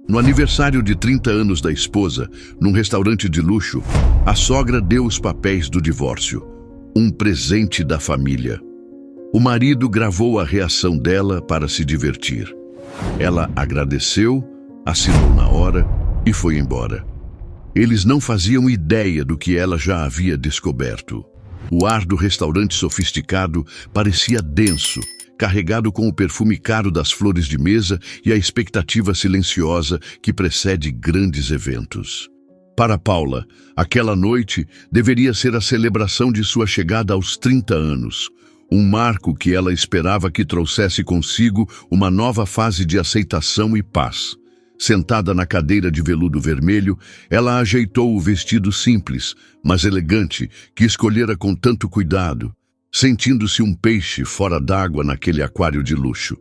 No aniversário de 30 anos da esposa, num restaurante de luxo, a sogra deu os papéis do divórcio, um presente da família. O marido gravou a reação dela para se divertir. Ela agradeceu, assinou na hora e foi embora. Eles não faziam ideia do que ela já havia descoberto. O ar do restaurante sofisticado parecia denso, carregado com o perfume caro das flores de mesa e a expectativa silenciosa que precede grandes eventos. Para Paula, aquela noite deveria ser a celebração de sua chegada aos 30 anos, um marco que ela esperava que trouxesse consigo uma nova fase de aceitação e paz. Sentada na cadeira de veludo vermelho, ela ajeitou o vestido simples, mas elegante, que escolhera com tanto cuidado, sentindo-se um peixe fora d'água naquele aquário de luxo.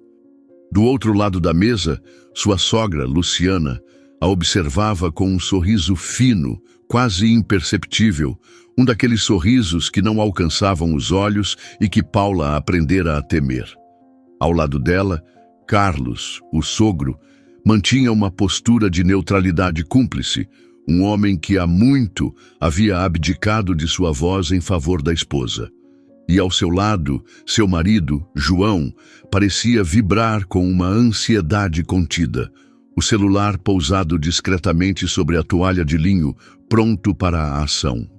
Do outro lado da mesa, sua sogra, Luciana, a observava com um sorriso fino, quase imperceptível, um daqueles sorrisos que não alcançavam os olhos e que Paula aprendera a temer. Ao lado dela, Carlos, o sogro, mantinha uma postura de neutralidade cúmplice, um homem que há muito havia abdicado de sua voz em favor da esposa. E ao seu lado, seu marido, João, parecia vibrar com uma ansiedade contida, o celular pousado discretamente sobre a toalha de linho, pronto para a ação.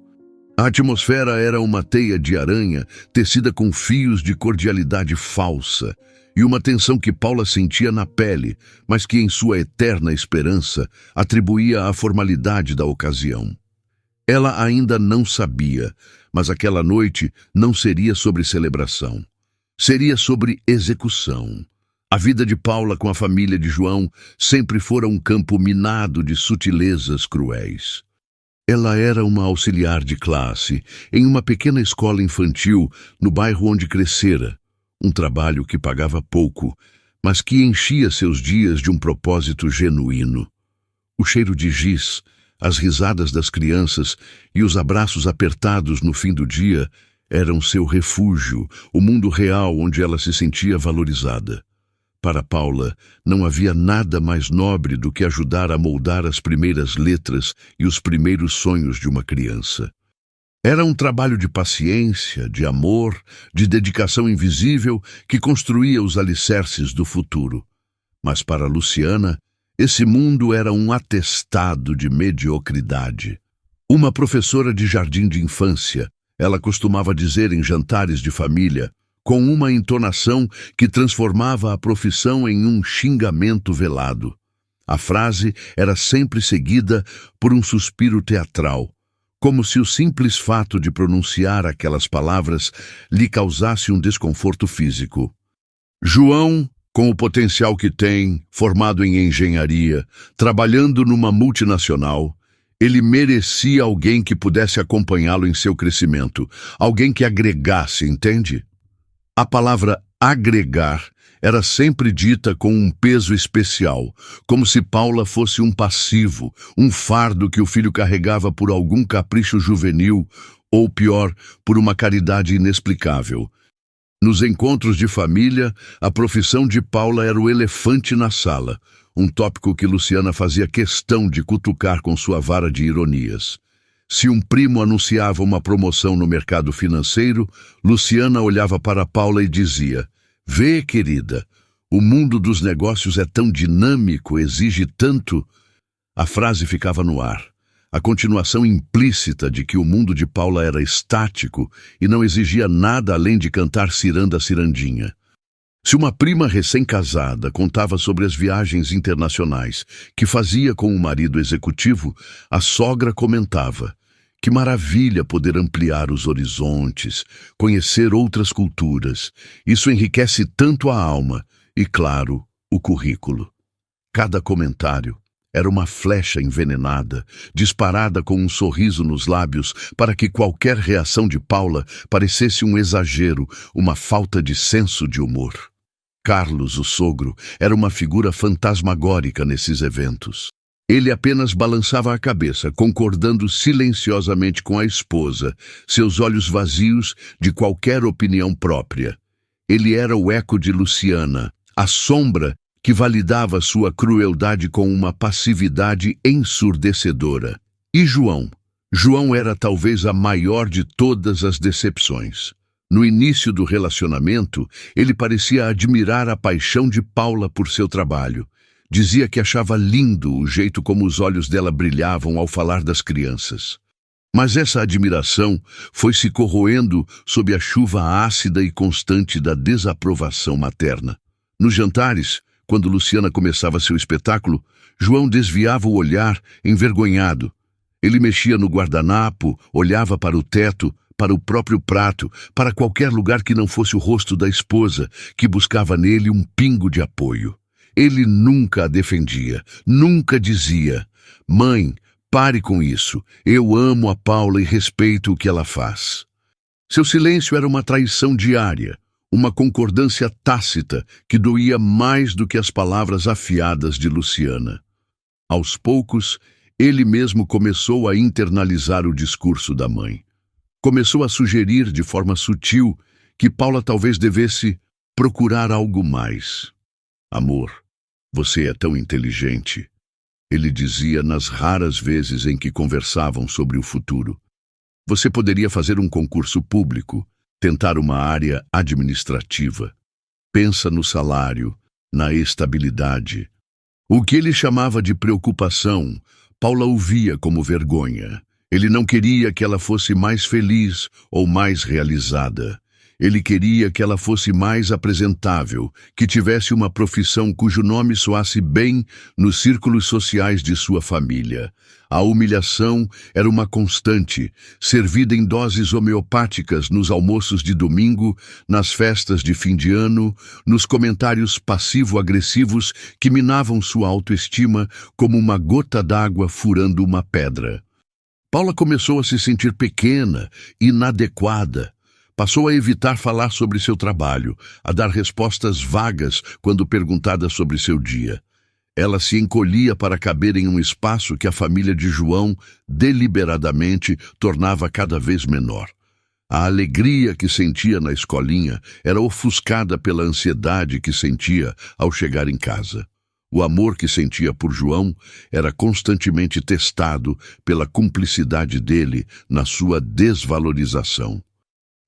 A atmosfera era uma teia de aranha tecida com fios de cordialidade falsa, e uma tensão que Paula sentia na pele, mas que em sua eterna esperança atribuía à formalidade da ocasião. Ela ainda não sabia, mas aquela noite não seria sobre celebração. Seria sobre execução. A vida de Paula com a família de João sempre fora um campo minado de sutilezas cruéis. Ela era uma auxiliar de classe em uma pequena escola infantil no bairro onde crescera, um trabalho que pagava pouco, mas que enchia seus dias de um propósito genuíno. O cheiro de giz, as risadas das crianças e os abraços apertados no fim do dia eram seu refúgio, o mundo real onde ela se sentia valorizada. Para Paula, não havia nada mais nobre do que ajudar a moldar as primeiras letras e os primeiros sonhos de uma criança. Era um trabalho de paciência, de amor, de dedicação invisível que construía os alicerces do futuro. Mas para Luciana, esse mundo era um atestado de mediocridade. Uma professora de jardim de infância, ela costumava dizer em jantares de família, com uma entonação que transformava a profissão em um xingamento velado. A frase era sempre seguida por um suspiro teatral, como se o simples fato de pronunciar aquelas palavras lhe causasse um desconforto físico. João, com o potencial que tem, formado em engenharia, trabalhando numa multinacional, ele merecia alguém que pudesse acompanhá-lo em seu crescimento, alguém que agregasse, entende? A palavra agregar era sempre dita com um peso especial, como se Paula fosse um passivo, um fardo que o filho carregava por algum capricho juvenil, ou pior, por uma caridade inexplicável. Nos encontros de família, a profissão de Paula era o elefante na sala, um tópico que Luciana fazia questão de cutucar com sua vara de ironias. Se um primo anunciava uma promoção no mercado financeiro, Luciana olhava para Paula e dizia: "Vê, querida, o mundo dos negócios é tão dinâmico, exige tanto." A frase ficava no ar, a continuação implícita de que o mundo de Paula era estático e não exigia nada além de cantar ciranda cirandinha. Se uma prima recém-casada contava sobre as viagens internacionais que fazia com o marido executivo, a sogra comentava: "Que maravilha poder ampliar os horizontes, conhecer outras culturas. Isso enriquece tanto a alma e, claro, o currículo." Cada comentário era uma flecha envenenada, disparada com um sorriso nos lábios para que qualquer reação de Paula parecesse um exagero, uma falta de senso de humor. Carlos, o sogro, era uma figura fantasmagórica nesses eventos. Ele apenas balançava a cabeça, concordando silenciosamente com a esposa, seus olhos vazios de qualquer opinião própria. Ele era o eco de Luciana, a sombra que validava sua crueldade com uma passividade ensurdecedora. E João? João era talvez a maior de todas as decepções. No início do relacionamento, ele parecia admirar a paixão de Paula por seu trabalho. Dizia que achava lindo o jeito como os olhos dela brilhavam ao falar das crianças. Mas essa admiração foi se corroendo sob a chuva ácida e constante da desaprovação materna. Nos jantares, quando Luciana começava seu espetáculo, João desviava o olhar, envergonhado. Ele mexia no guardanapo, olhava para o teto, para o próprio prato, para qualquer lugar que não fosse o rosto da esposa, que buscava nele um pingo de apoio. Ele nunca a defendia, nunca dizia: "Mãe, pare com isso, eu amo a Paula e respeito o que ela faz." Seu silêncio era uma traição diária, uma concordância tácita que doía mais do que as palavras afiadas de Luciana. Aos poucos, ele mesmo começou a internalizar o discurso da mãe. Começou a sugerir de forma sutil que Paula talvez devesse procurar algo mais. "Amor, você é tão inteligente", ele dizia nas raras vezes em que conversavam sobre o futuro. "Você poderia fazer um concurso público, tentar uma área administrativa. Pensa no salário, na estabilidade." O que ele chamava de preocupação, Paula o via como vergonha. Ele não queria que ela fosse mais feliz ou mais realizada. Ele queria que ela fosse mais apresentável, que tivesse uma profissão cujo nome soasse bem nos círculos sociais de sua família. A humilhação era uma constante, servida em doses homeopáticas nos almoços de domingo, nas festas de fim de ano, nos comentários passivo-agressivos que minavam sua autoestima como uma gota d'água furando uma pedra. Paula começou a se sentir pequena, inadequada. Passou a evitar falar sobre seu trabalho, a dar respostas vagas quando perguntada sobre seu dia. Ela se encolhia para caber em um espaço que a família de João, deliberadamente, tornava cada vez menor. A alegria que sentia na escolinha era ofuscada pela ansiedade que sentia ao chegar em casa. O amor que sentia por João era constantemente testado pela cumplicidade dele na sua desvalorização.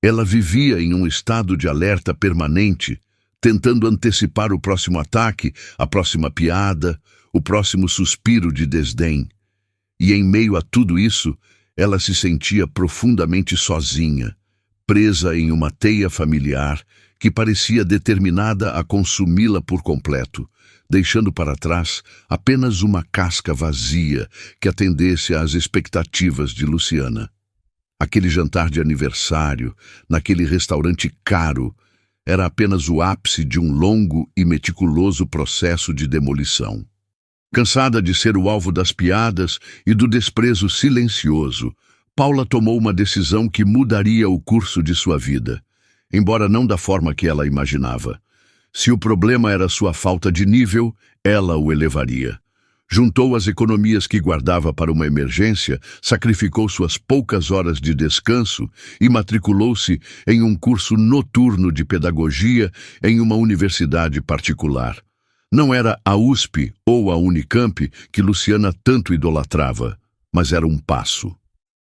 Ela vivia em um estado de alerta permanente, tentando antecipar o próximo ataque, a próxima piada, o próximo suspiro de desdém. E em meio a tudo isso, ela se sentia profundamente sozinha, presa em uma teia familiar que parecia determinada a consumi-la por completo, deixando para trás apenas uma casca vazia que atendesse às expectativas de Luciana. Aquele jantar de aniversário, naquele restaurante caro, era apenas o ápice de um longo e meticuloso processo de demolição. Cansada de ser o alvo das piadas e do desprezo silencioso, Paula tomou uma decisão que mudaria o curso de sua vida, embora não da forma que ela imaginava. Se o problema era sua falta de nível, ela o elevaria. Juntou as economias que guardava para uma emergência, sacrificou suas poucas horas de descanso e matriculou-se em um curso noturno de pedagogia em uma universidade particular. Não era a USP ou a Unicamp que Luciana tanto idolatrava, mas era um passo.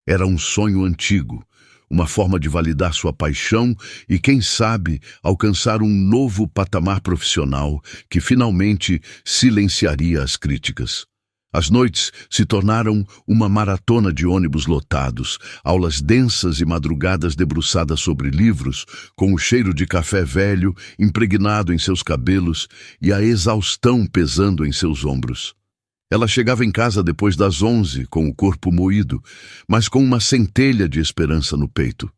Era um sonho antigo, uma forma de validar sua paixão e, quem sabe, alcançar um novo patamar profissional que finalmente silenciaria as críticas. As noites se tornaram uma maratona de ônibus lotados, aulas densas e madrugadas debruçadas sobre livros, com o cheiro de café velho impregnado em seus cabelos e a exaustão pesando em seus ombros. Ela chegava em casa depois das 11, com o corpo moído, mas com uma centelha de esperança no peito.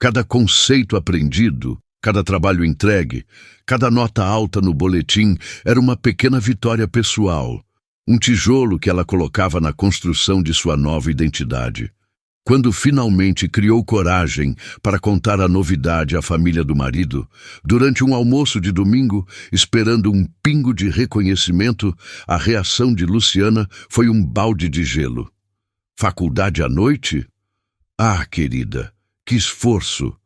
Cada conceito aprendido, cada trabalho entregue, cada nota alta no boletim era uma pequena vitória pessoal, um tijolo que ela colocava na construção de sua nova identidade. Quando finalmente criou coragem para contar a novidade à família do marido, durante um almoço de domingo, esperando um pingo de reconhecimento, a reação de Luciana foi um balde de gelo. "Faculdade à noite? Ah, querida, que esforço!"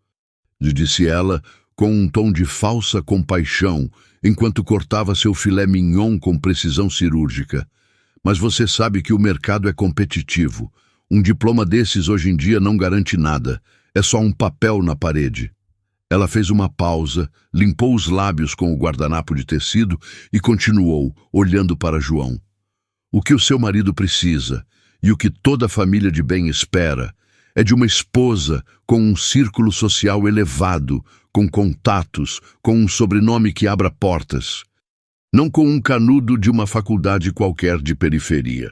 lhe disse ela, com um tom de falsa compaixão, enquanto cortava seu filé mignon com precisão cirúrgica. Mas você sabe que o mercado é competitivo. Um diploma desses hoje em dia não garante nada. É só um papel na parede. Ela fez uma pausa, limpou os lábios com o guardanapo de tecido e continuou, olhando para João. O que o seu marido precisa, e o que toda família de bem espera, é de uma esposa com um círculo social elevado, com contatos, com um sobrenome que abra portas. Não com um canudo de uma faculdade qualquer de periferia.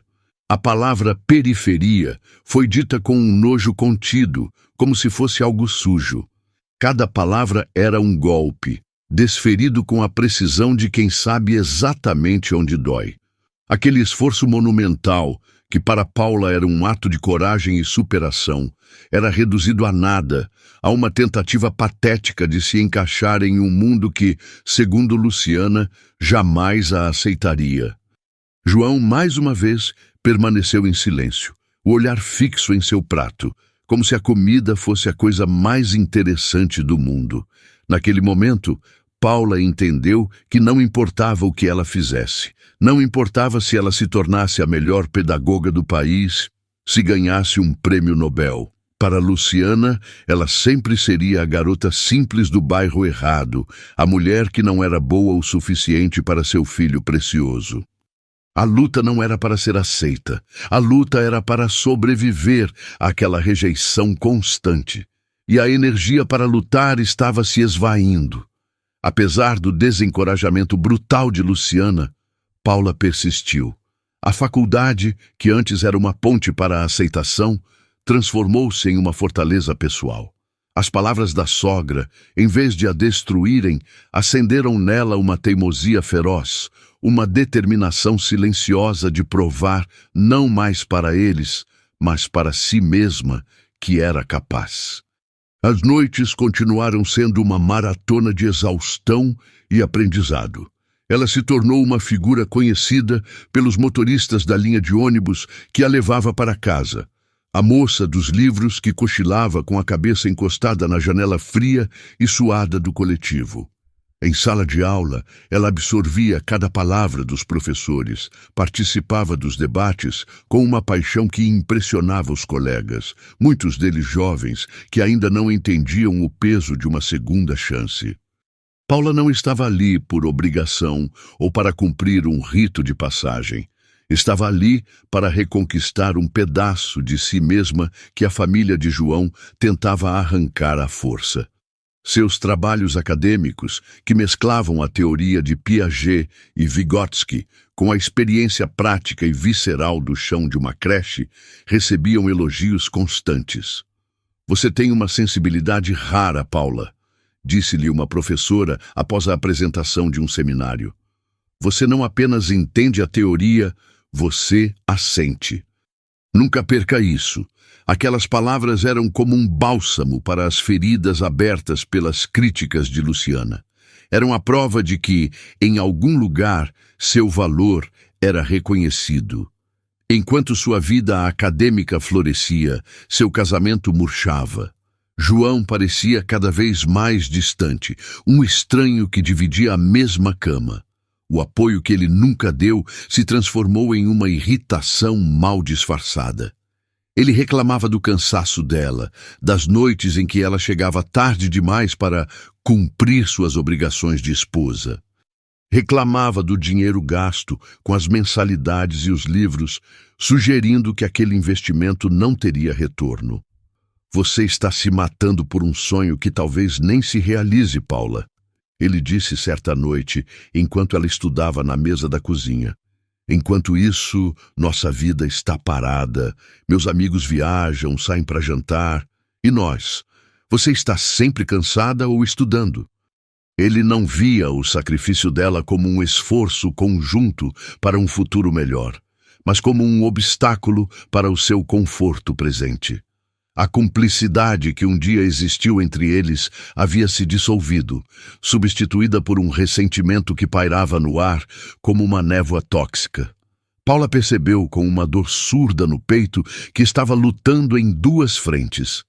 A palavra periferia foi dita com um nojo contido, como se fosse algo sujo. Cada palavra era um golpe, desferido com a precisão de quem sabe exatamente onde dói. Aquele esforço monumental, que para Paula era um ato de coragem e superação, era reduzido a nada, a uma tentativa patética de se encaixar em um mundo que, segundo Luciana, jamais a aceitaria. João, mais uma vez, permaneceu em silêncio, o olhar fixo em seu prato, como se a comida fosse a coisa mais interessante do mundo. Naquele momento, Paula entendeu que não importava o que ela fizesse, não importava se ela se tornasse a melhor pedagoga do país, se ganhasse um prêmio Nobel. Para Luciana, ela sempre seria a garota simples do bairro errado, a mulher que não era boa o suficiente para seu filho precioso. A luta não era para ser aceita, a luta era para sobreviver àquela rejeição constante. E a energia para lutar estava se esvaindo. Apesar do desencorajamento brutal de Luciana, Paula persistiu. A faculdade, que antes era uma ponte para a aceitação, transformou-se em uma fortaleza pessoal. As palavras da sogra, em vez de a destruírem, acenderam nela uma teimosia feroz, uma determinação silenciosa de provar, não mais para eles, mas para si mesma, que era capaz. As noites continuaram sendo uma maratona de exaustão e aprendizado. Ela se tornou uma figura conhecida pelos motoristas da linha de ônibus que a levava para casa. A moça dos livros que cochilava com a cabeça encostada na janela fria e suada do coletivo. Em sala de aula, ela absorvia cada palavra dos professores, participava dos debates com uma paixão que impressionava os colegas, muitos deles jovens que ainda não entendiam o peso de uma segunda chance. Paula não estava ali por obrigação ou para cumprir um rito de passagem. Estava ali para reconquistar um pedaço de si mesma que a família de João tentava arrancar à força. Seus trabalhos acadêmicos, que mesclavam a teoria de Piaget e Vygotsky com a experiência prática e visceral do chão de uma creche, recebiam elogios constantes. "Você tem uma sensibilidade rara, Paula", disse-lhe uma professora após a apresentação de um seminário. "Você não apenas entende a teoria, você a sente." Nunca perca isso. Aquelas palavras eram como um bálsamo para as feridas abertas pelas críticas de Luciana. Eram a prova de que, em algum lugar, seu valor era reconhecido. Enquanto sua vida acadêmica florescia, seu casamento murchava. João parecia cada vez mais distante, um estranho que dividia a mesma cama. O apoio que ele nunca deu se transformou em uma irritação mal disfarçada. Ele reclamava do cansaço dela, das noites em que ela chegava tarde demais para cumprir suas obrigações de esposa. Reclamava do dinheiro gasto com as mensalidades e os livros, sugerindo que aquele investimento não teria retorno. "Você está se matando por um sonho que talvez nem se realize, Paula", ele disse certa noite, enquanto ela estudava na mesa da cozinha. "Enquanto isso, nossa vida está parada. Meus amigos viajam, saem para jantar. E nós? Você está sempre cansada ou estudando?" Ele não via o sacrifício dela como um esforço conjunto para um futuro melhor, mas como um obstáculo para o seu conforto presente. A cumplicidade que um dia existiu entre eles havia se dissolvido, substituída por um ressentimento que pairava no ar como uma névoa tóxica. Paula percebeu com uma dor surda no peito que estava lutando em duas frentes,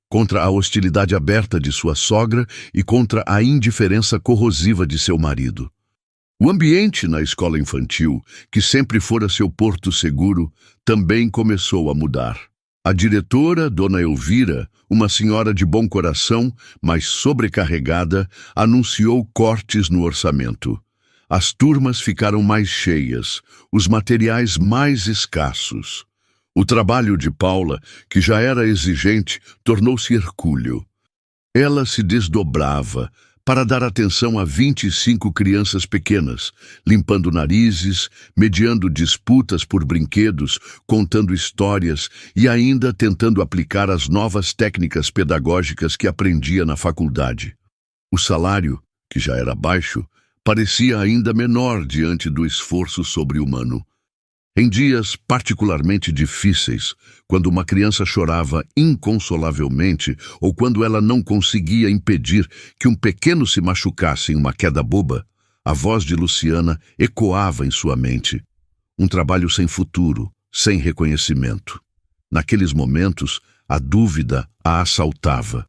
contra a hostilidade aberta de sua sogra e contra a indiferença corrosiva de seu marido. O ambiente na escola infantil, que sempre fora seu porto seguro, também começou a mudar. A diretora, Dona Elvira, uma senhora de bom coração, mas sobrecarregada, anunciou cortes no orçamento. As turmas ficaram mais cheias, os materiais mais escassos. O trabalho de Paula, que já era exigente, tornou-se hercúleo. Ela se desdobrava para dar atenção a 25 crianças pequenas, limpando narizes, mediando disputas por brinquedos, contando histórias e ainda tentando aplicar as novas técnicas pedagógicas que aprendia na faculdade. O salário, que já era baixo, parecia ainda menor diante do esforço sobre-humano. Em dias particularmente difíceis, quando uma criança chorava inconsolavelmente ou quando ela não conseguia impedir que um pequeno se machucasse em uma queda boba, a voz de Luciana ecoava em sua mente. Um trabalho sem futuro, sem reconhecimento. Naqueles momentos, a dúvida a assaltava.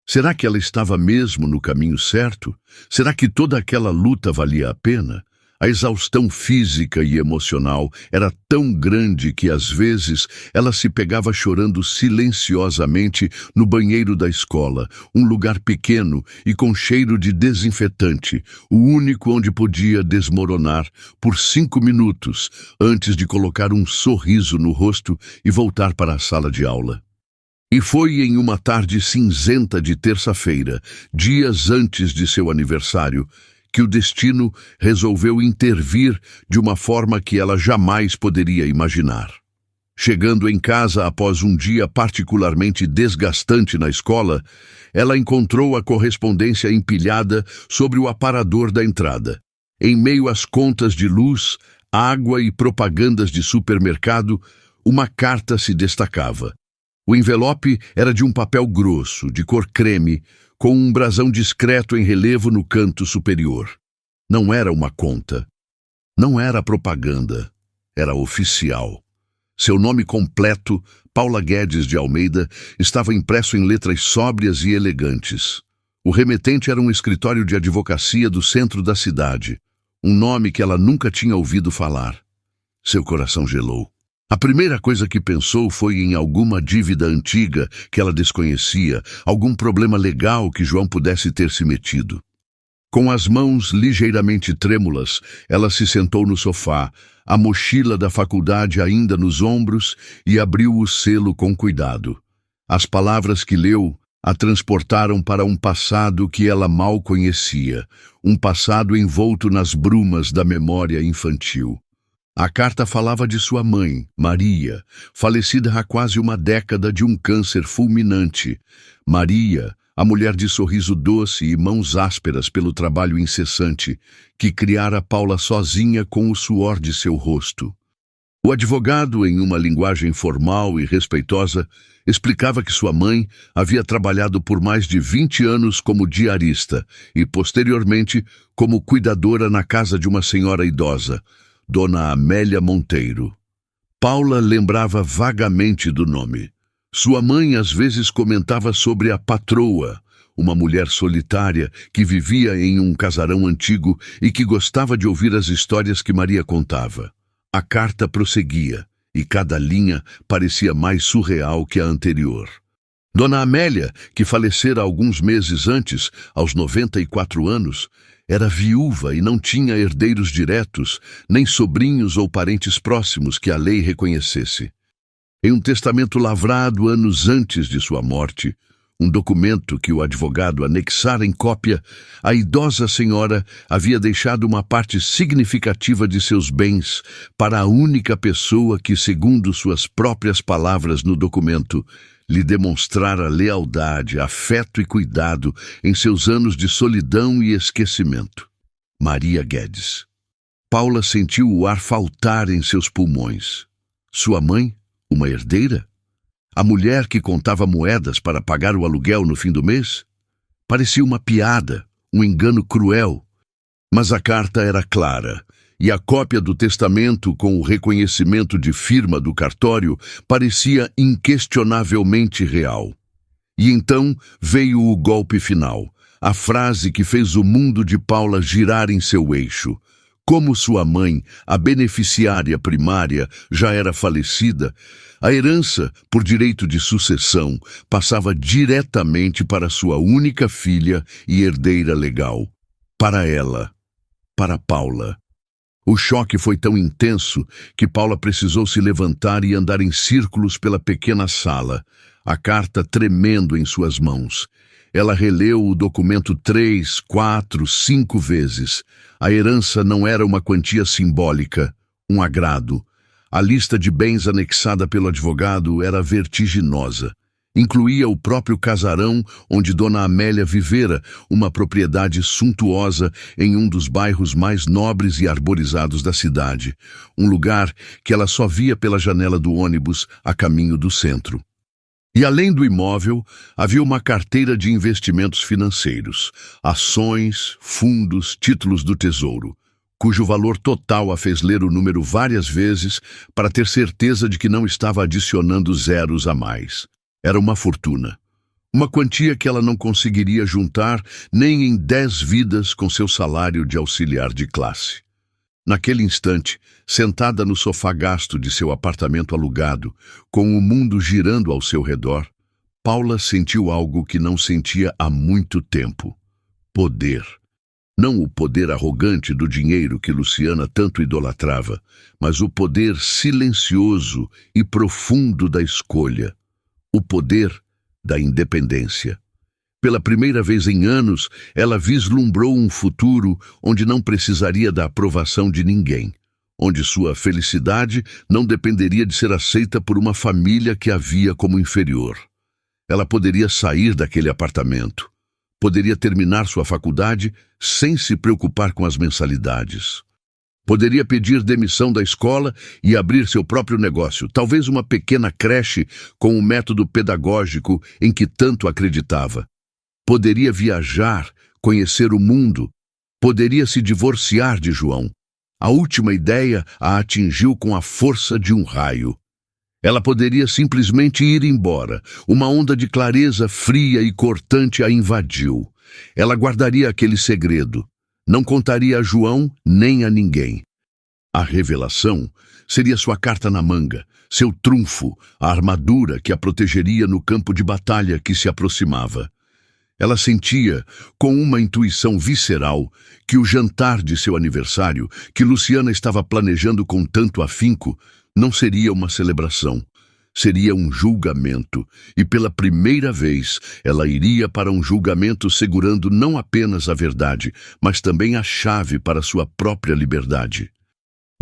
Será que ela estava mesmo no caminho certo? Será que toda aquela luta valia a pena? A exaustão física e emocional era tão grande que, às vezes, ela se pegava chorando silenciosamente no banheiro da escola, um lugar pequeno e com cheiro de desinfetante, o único onde podia desmoronar por 5 minutos antes de colocar um sorriso no rosto e voltar para a sala de aula. E foi em uma tarde cinzenta de terça-feira, dias antes de seu aniversário, que o destino resolveu intervir de uma forma que ela jamais poderia imaginar. Chegando em casa após um dia particularmente desgastante na escola, ela encontrou a correspondência empilhada sobre o aparador da entrada. Em meio às contas de luz, água e propagandas de supermercado, uma carta se destacava. O envelope era de um papel grosso, de cor creme, com um brasão discreto em relevo no canto superior. Não era uma conta. Não era propaganda. Era oficial. Seu nome completo, Paula Guedes de Almeida, estava impresso em letras sóbrias e elegantes. O remetente era um escritório de advocacia do centro da cidade, um nome que ela nunca tinha ouvido falar. Seu coração gelou. A primeira coisa que pensou foi em alguma dívida antiga que ela desconhecia, algum problema legal que João pudesse ter se metido. Com as mãos ligeiramente trêmulas, ela se sentou no sofá, a mochila da faculdade ainda nos ombros, e abriu o selo com cuidado. As palavras que leu a transportaram para um passado que ela mal conhecia, um passado envolto nas brumas da memória infantil. A carta falava de sua mãe, Maria, falecida há quase uma década de um câncer fulminante. Maria, a mulher de sorriso doce e mãos ásperas pelo trabalho incessante, que criara Paula sozinha com o suor de seu rosto. O advogado, em uma linguagem formal e respeitosa, explicava que sua mãe havia trabalhado por mais de 20 anos como diarista e, posteriormente, como cuidadora na casa de uma senhora idosa, Dona Amélia Monteiro. Paula lembrava vagamente do nome. Sua mãe às vezes comentava sobre a patroa, uma mulher solitária que vivia em um casarão antigo e que gostava de ouvir as histórias que Maria contava. A carta prosseguia, e cada linha parecia mais surreal que a anterior. Dona Amélia, que falecera alguns meses antes, aos 94 anos, era viúva e não tinha herdeiros diretos, nem sobrinhos ou parentes próximos que a lei reconhecesse. Em um testamento lavrado anos antes de sua morte, um documento que o advogado anexara em cópia, a idosa senhora havia deixado uma parte significativa de seus bens para a única pessoa que, segundo suas próprias palavras no documento, lhe demonstrara lealdade, afeto e cuidado em seus anos de solidão e esquecimento. Maria Guedes. Paula sentiu o ar faltar em seus pulmões. Sua mãe, uma herdeira? A mulher que contava moedas para pagar o aluguel no fim do mês? Parecia uma piada, um engano cruel. Mas a carta era clara, e a cópia do testamento com o reconhecimento de firma do cartório parecia inquestionavelmente real. E então veio o golpe final, a frase que fez o mundo de Paula girar em seu eixo. Como sua mãe, a beneficiária primária, já era falecida, a herança, por direito de sucessão, passava diretamente para sua única filha e herdeira legal. Para ela, para Paula. O choque foi tão intenso que Paula precisou se levantar e andar em círculos pela pequena sala, a carta tremendo em suas mãos. Ela releu o documento 3, 4, 5 vezes. A herança não era uma quantia simbólica, um agrado. A lista de bens anexada pelo advogado era vertiginosa. Incluía o próprio casarão onde Dona Amélia vivera, uma propriedade suntuosa em um dos bairros mais nobres e arborizados da cidade, um lugar que ela só via pela janela do ônibus a caminho do centro. E além do imóvel, havia uma carteira de investimentos financeiros, ações, fundos, títulos do tesouro, cujo valor total a fez ler o número várias vezes para ter certeza de que não estava adicionando zeros a mais. Era uma fortuna. Uma quantia que ela não conseguiria juntar nem em 10 vidas com seu salário de auxiliar de classe. Naquele instante, sentada no sofá gasto de seu apartamento alugado, com o mundo girando ao seu redor, Paula sentiu algo que não sentia há muito tempo. Poder. Não o poder arrogante do dinheiro que Luciana tanto idolatrava, mas o poder silencioso e profundo da escolha. O poder da independência. Pela primeira vez em anos, ela vislumbrou um futuro onde não precisaria da aprovação de ninguém, onde sua felicidade não dependeria de ser aceita por uma família que a via como inferior. Ela poderia sair daquele apartamento, poderia terminar sua faculdade sem se preocupar com as mensalidades. Poderia pedir demissão da escola e abrir seu próprio negócio, talvez uma pequena creche com o método pedagógico em que tanto acreditava. Poderia viajar, conhecer o mundo. Poderia se divorciar de João. A última ideia a atingiu com a força de um raio. Ela poderia simplesmente ir embora. Uma onda de clareza fria e cortante a invadiu. Ela guardaria aquele segredo. Não contaria a João nem a ninguém. A revelação seria sua carta na manga, seu trunfo, a armadura que a protegeria no campo de batalha que se aproximava. Ela sentia, com uma intuição visceral, que o jantar de seu aniversário, que Luciana estava planejando com tanto afinco, não seria uma celebração. Seria um julgamento, e pela primeira vez ela iria para um julgamento segurando não apenas a verdade, mas também a chave para sua própria liberdade.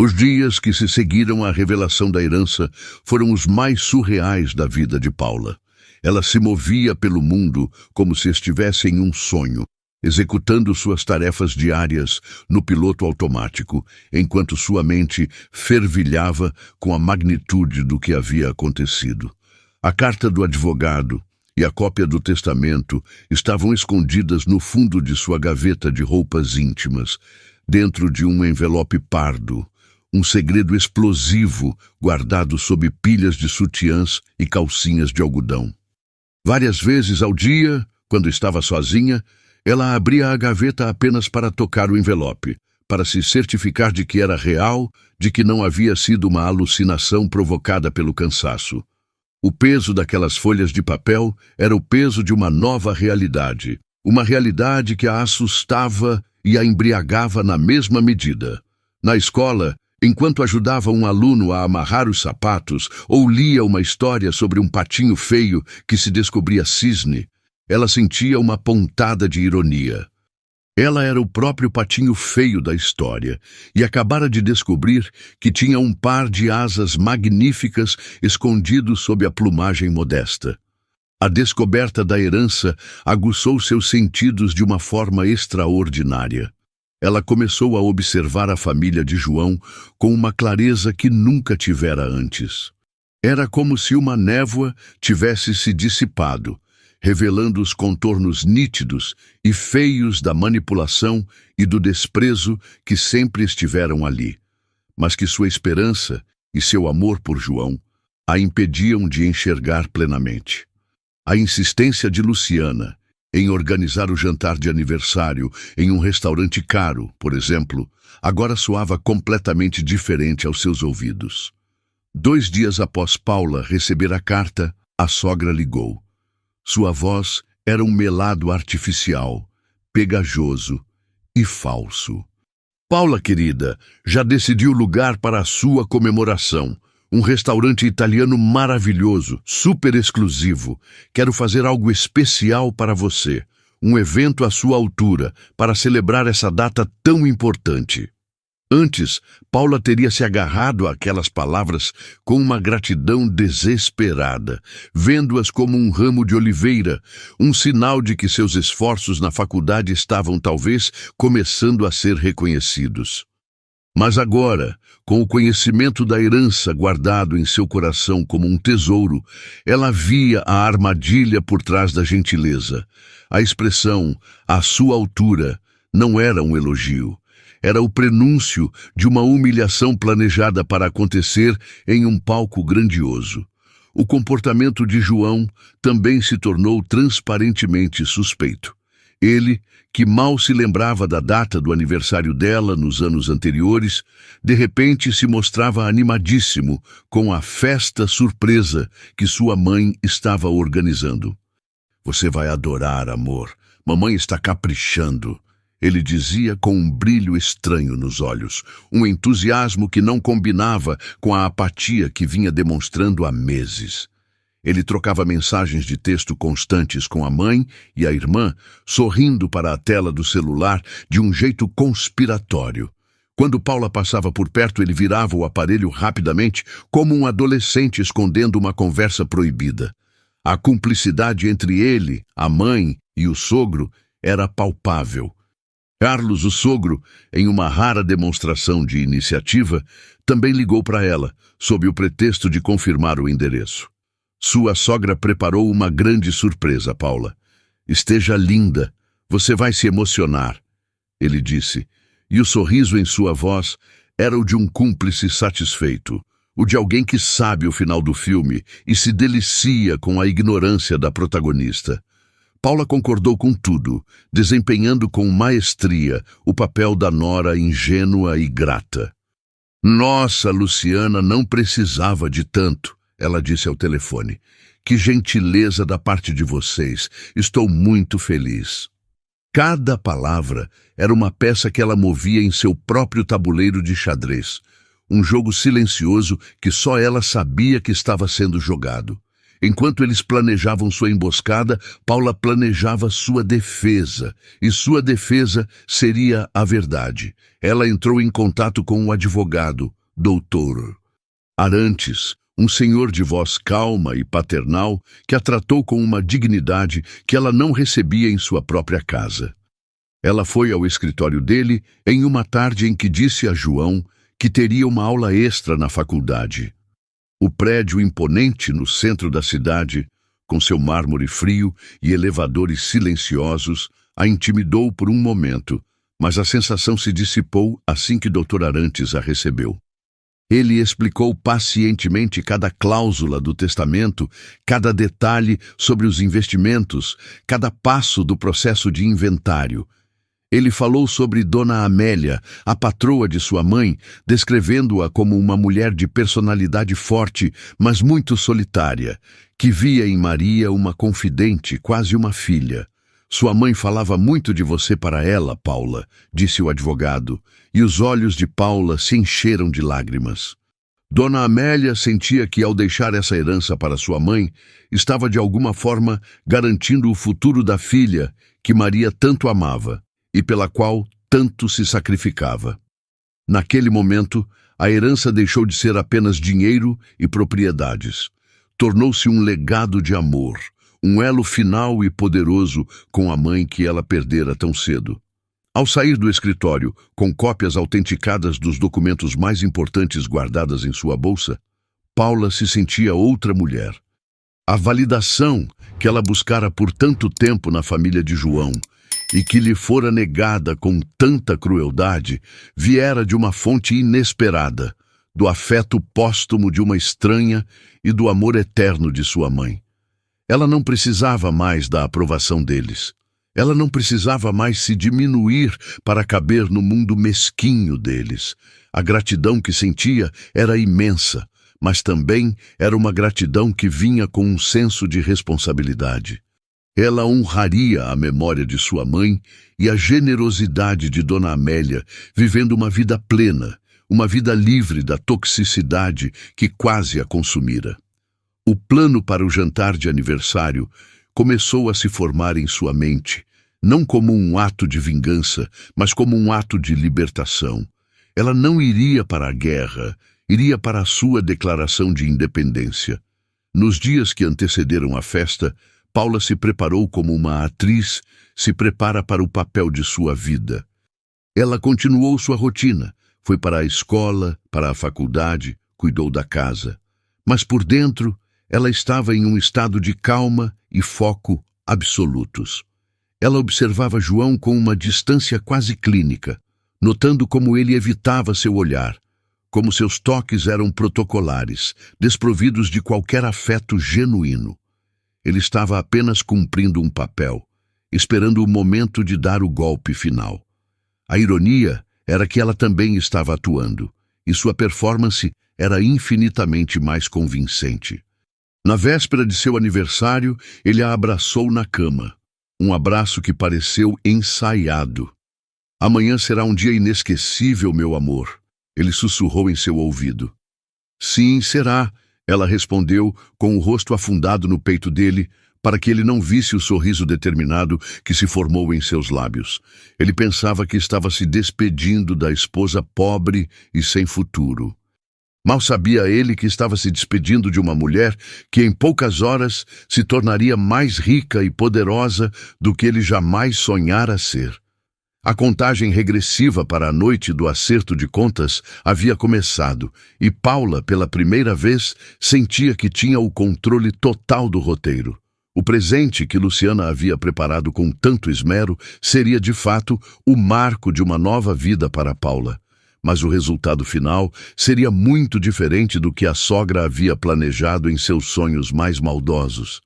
Os dias que se seguiram à revelação da herança foram os mais surreais da vida de Paula. Ela se movia pelo mundo como se estivesse em um sonho, executando suas tarefas diárias no piloto automático, enquanto sua mente fervilhava com a magnitude do que havia acontecido. A carta do advogado e a cópia do testamento estavam escondidas no fundo de sua gaveta de roupas íntimas, dentro de um envelope pardo, um segredo explosivo guardado sob pilhas de sutiãs e calcinhas de algodão. Várias vezes ao dia, quando estava sozinha, ela abria a gaveta apenas para tocar o envelope, para se certificar de que era real, de que não havia sido uma alucinação provocada pelo cansaço. O peso daquelas folhas de papel era o peso de uma nova realidade, uma realidade que a assustava e a embriagava na mesma medida. Na escola, enquanto ajudava um aluno a amarrar os sapatos ou lia uma história sobre um patinho feio que se descobria cisne, ela sentia uma pontada de ironia. Ela era o próprio patinho feio da história e acabara de descobrir que tinha um par de asas magníficas escondidos sob a plumagem modesta. A descoberta da herança aguçou seus sentidos de uma forma extraordinária. Ela começou a observar a família de João com uma clareza que nunca tivera antes. Era como se uma névoa tivesse se dissipado, revelando os contornos nítidos e feios da manipulação e do desprezo que sempre estiveram ali, mas que sua esperança e seu amor por João a impediam de enxergar plenamente. A insistência de Luciana em organizar o jantar de aniversário em um restaurante caro, por exemplo, agora soava completamente diferente aos seus ouvidos. 2 dias após Paula receber a carta, a sogra ligou. Sua voz era um melado artificial, pegajoso e falso. Paula, querida, já decidi o lugar para a sua comemoração. Um restaurante italiano maravilhoso, super exclusivo. Quero fazer algo especial para você. Um evento à sua altura, para celebrar essa data tão importante. Antes, Paula teria se agarrado àquelas palavras com uma gratidão desesperada, vendo-as como um ramo de oliveira, um sinal de que seus esforços na faculdade estavam talvez começando a ser reconhecidos. Mas agora, com o conhecimento da herança guardado em seu coração como um tesouro, ela via a armadilha por trás da gentileza. A expressão, à sua altura, não era um elogio. Era o prenúncio de uma humilhação planejada para acontecer em um palco grandioso. O comportamento de João também se tornou transparentemente suspeito. Ele, que mal se lembrava da data do aniversário dela nos anos anteriores, de repente se mostrava animadíssimo com a festa surpresa que sua mãe estava organizando. "Você vai adorar, amor. Mamãe está caprichando", ele dizia com um brilho estranho nos olhos, um entusiasmo que não combinava com a apatia que vinha demonstrando há meses. Ele trocava mensagens de texto constantes com a mãe e a irmã, sorrindo para a tela do celular de um jeito conspiratório. Quando Paula passava por perto, ele virava o aparelho rapidamente, como um adolescente escondendo uma conversa proibida. A cumplicidade entre ele, a mãe e o sogro era palpável. Carlos, o sogro, em uma rara demonstração de iniciativa, também ligou para ela, sob o pretexto de confirmar o endereço. Sua sogra preparou uma grande surpresa, Paula. "Esteja linda, você vai se emocionar", ele disse, e o sorriso em sua voz era o de um cúmplice satisfeito, o de alguém que sabe o final do filme e se delicia com a ignorância da protagonista. Paula concordou com tudo, desempenhando com maestria o papel da nora ingênua e grata. "Nossa, Luciana não precisava de tanto", ela disse ao telefone. "Que gentileza da parte de vocês. Estou muito feliz." Cada palavra era uma peça que ela movia em seu próprio tabuleiro de xadrez. Um jogo silencioso que só ela sabia que estava sendo jogado. Enquanto eles planejavam sua emboscada, Paula planejava sua defesa, e sua defesa seria a verdade. Ela entrou em contato com o advogado, Dr. Arantes, um senhor de voz calma e paternal que a tratou com uma dignidade que ela não recebia em sua própria casa. Ela foi ao escritório dele em uma tarde em que disse a João que teria uma aula extra na faculdade. O prédio imponente no centro da cidade, com seu mármore frio e elevadores silenciosos, a intimidou por um momento, mas a sensação se dissipou assim que Dr. Arantes a recebeu. Ele explicou pacientemente cada cláusula do testamento, cada detalhe sobre os investimentos, cada passo do processo de inventário. Ele falou sobre Dona Amélia, a patroa de sua mãe, descrevendo-a como uma mulher de personalidade forte, mas muito solitária, que via em Maria uma confidente, quase uma filha. "Sua mãe falava muito de você para ela, Paula", disse o advogado, e os olhos de Paula se encheram de lágrimas. Dona Amélia sentia que, ao deixar essa herança para sua mãe, estava de alguma forma garantindo o futuro da filha que Maria tanto amava e pela qual tanto se sacrificava. Naquele momento, a herança deixou de ser apenas dinheiro e propriedades. Tornou-se um legado de amor, um elo final e poderoso com a mãe que ela perdera tão cedo. Ao sair do escritório, com cópias autenticadas dos documentos mais importantes guardadas em sua bolsa, Paula se sentia outra mulher. A validação que ela buscara por tanto tempo na família de João e que lhe fora negada com tanta crueldade, viera de uma fonte inesperada, do afeto póstumo de uma estranha e do amor eterno de sua mãe. Ela não precisava mais da aprovação deles. Ela não precisava mais se diminuir para caber no mundo mesquinho deles. A gratidão que sentia era imensa, mas também era uma gratidão que vinha com um senso de responsabilidade. Ela honraria a memória de sua mãe e a generosidade de Dona Amélia, vivendo uma vida plena, uma vida livre da toxicidade que quase a consumira. O plano para o jantar de aniversário começou a se formar em sua mente, não como um ato de vingança, mas como um ato de libertação. Ela não iria para a guerra, iria para a sua declaração de independência. Nos dias que antecederam a festa, Paula se preparou como uma atriz se prepara para o papel de sua vida. Ela continuou sua rotina, foi para a escola, para a faculdade, cuidou da casa. Mas por dentro, ela estava em um estado de calma e foco absolutos. Ela observava João com uma distância quase clínica, notando como ele evitava seu olhar, como seus toques eram protocolares, desprovidos de qualquer afeto genuíno. Ele estava apenas cumprindo um papel, esperando o momento de dar o golpe final. A ironia era que ela também estava atuando, e sua performance era infinitamente mais convincente. Na véspera de seu aniversário, ele a abraçou na cama. Um abraço que pareceu ensaiado. "Amanhã será um dia inesquecível, meu amor", ele sussurrou em seu ouvido. "Sim, será", ela respondeu, com o rosto afundado no peito dele, para que ele não visse o sorriso determinado que se formou em seus lábios. Ele pensava que estava se despedindo da esposa pobre e sem futuro. Mal sabia ele que estava se despedindo de uma mulher que em poucas horas se tornaria mais rica e poderosa do que ele jamais sonhara ser. A contagem regressiva para a noite do acerto de contas havia começado, e Paula, pela primeira vez, sentia que tinha o controle total do roteiro. O presente que Luciana havia preparado com tanto esmero seria, de fato, o marco de uma nova vida para Paula. Mas o resultado final seria muito diferente do que a sogra havia planejado em seus sonhos mais maldosos.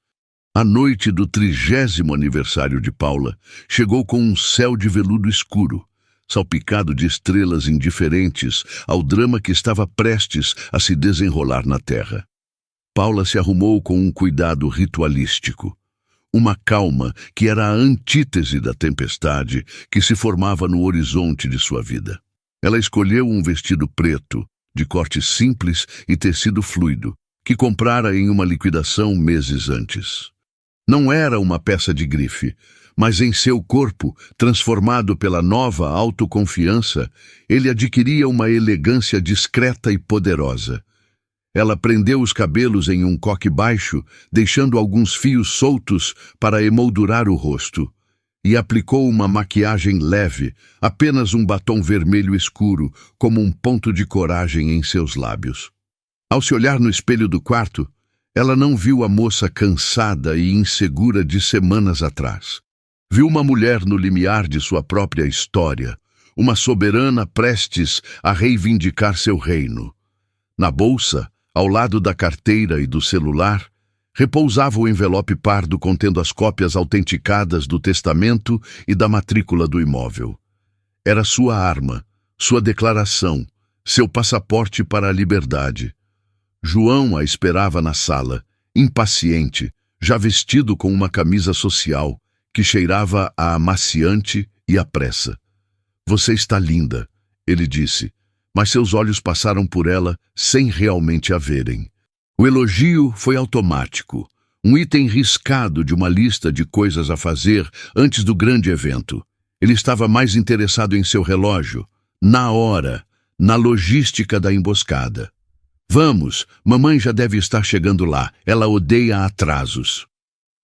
A noite do 30º aniversário de Paula chegou com um céu de veludo escuro, salpicado de estrelas indiferentes ao drama que estava prestes a se desenrolar na terra. Paula se arrumou com um cuidado ritualístico, uma calma que era a antítese da tempestade que se formava no horizonte de sua vida. Ela escolheu um vestido preto, de corte simples e tecido fluido, que comprara em uma liquidação meses antes. Não era uma peça de grife, mas em seu corpo, transformado pela nova autoconfiança, ele adquiria uma elegância discreta e poderosa. Ela prendeu os cabelos em um coque baixo, deixando alguns fios soltos para emoldurar o rosto, e aplicou uma maquiagem leve, apenas um batom vermelho escuro, como um ponto de coragem em seus lábios. Ao se olhar no espelho do quarto, ela não viu a moça cansada e insegura de semanas atrás. Viu uma mulher no limiar de sua própria história, uma soberana prestes a reivindicar seu reino. Na bolsa, ao lado da carteira e do celular, repousava o envelope pardo contendo as cópias autenticadas do testamento e da matrícula do imóvel. Era sua arma, sua declaração, seu passaporte para a liberdade. João a esperava na sala, impaciente, já vestido com uma camisa social, que cheirava a amaciante e a pressa. "Você está linda", ele disse, mas seus olhos passaram por ela sem realmente a verem. O elogio foi automático, um item riscado de uma lista de coisas a fazer antes do grande evento. Ele estava mais interessado em seu relógio, na hora, na logística da emboscada. "Vamos, mamãe já deve estar chegando lá, ela odeia atrasos."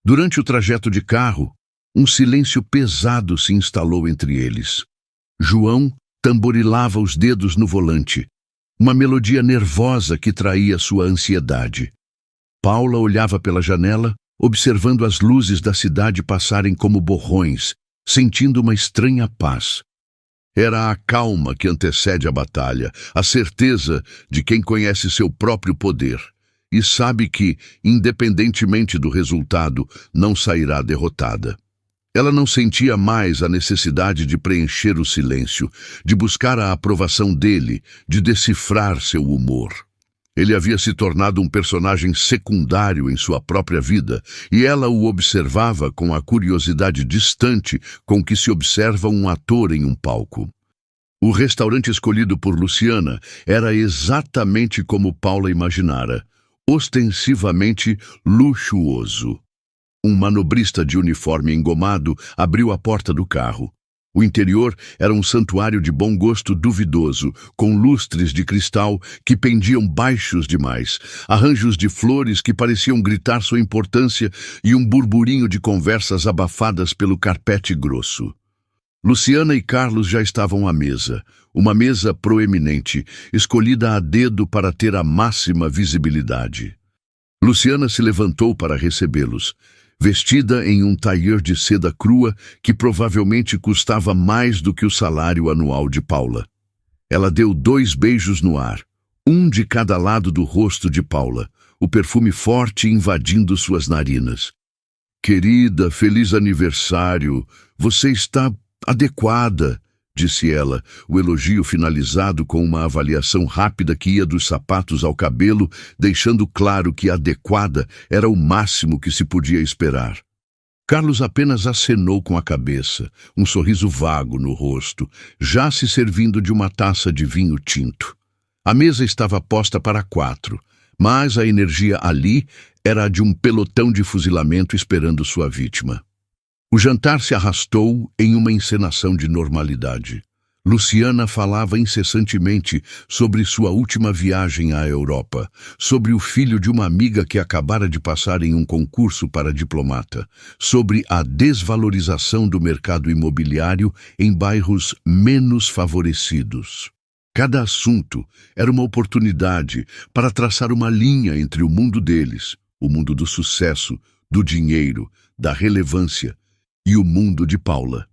Durante o trajeto de carro, um silêncio pesado se instalou entre eles. João tamborilava os dedos no volante, uma melodia nervosa que traía sua ansiedade. Paula olhava pela janela, observando as luzes da cidade passarem como borrões, sentindo uma estranha paz. Era a calma que antecede a batalha, a certeza de quem conhece seu próprio poder e sabe que, independentemente do resultado, não sairá derrotada. Ela não sentia mais a necessidade de preencher o silêncio, de buscar a aprovação dele, de decifrar seu humor. Ele havia se tornado um personagem secundário em sua própria vida, e ela o observava com a curiosidade distante com que se observa um ator em um palco. O restaurante escolhido por Luciana era exatamente como Paula imaginara, ostensivamente luxuoso. Um manobrista de uniforme engomado abriu a porta do carro. O interior era um santuário de bom gosto duvidoso, com lustres de cristal que pendiam baixos demais, arranjos de flores que pareciam gritar sua importância e um burburinho de conversas abafadas pelo carpete grosso. Luciana e Carlos já estavam à mesa, uma mesa proeminente, escolhida a dedo para ter a máxima visibilidade. Luciana se levantou para recebê-los, vestida em um tailleur de seda crua que provavelmente custava mais do que o salário anual de Paula. Ela deu 2 beijos no ar, um de cada lado do rosto de Paula, o perfume forte invadindo suas narinas. "Querida, feliz aniversário, você está adequada", disse ela, o elogio finalizado com uma avaliação rápida que ia dos sapatos ao cabelo, deixando claro que adequada era o máximo que se podia esperar. Carlos apenas acenou com a cabeça, um sorriso vago no rosto, já se servindo de uma taça de vinho tinto. A mesa estava posta para 4, mas a energia ali era a de um pelotão de fuzilamento esperando sua vítima. O jantar se arrastou em uma encenação de normalidade. Luciana falava incessantemente sobre sua última viagem à Europa, sobre o filho de uma amiga que acabara de passar em um concurso para diplomata, sobre a desvalorização do mercado imobiliário em bairros menos favorecidos. Cada assunto era uma oportunidade para traçar uma linha entre o mundo deles, o mundo do sucesso, do dinheiro, da relevância, e o mundo de Paula.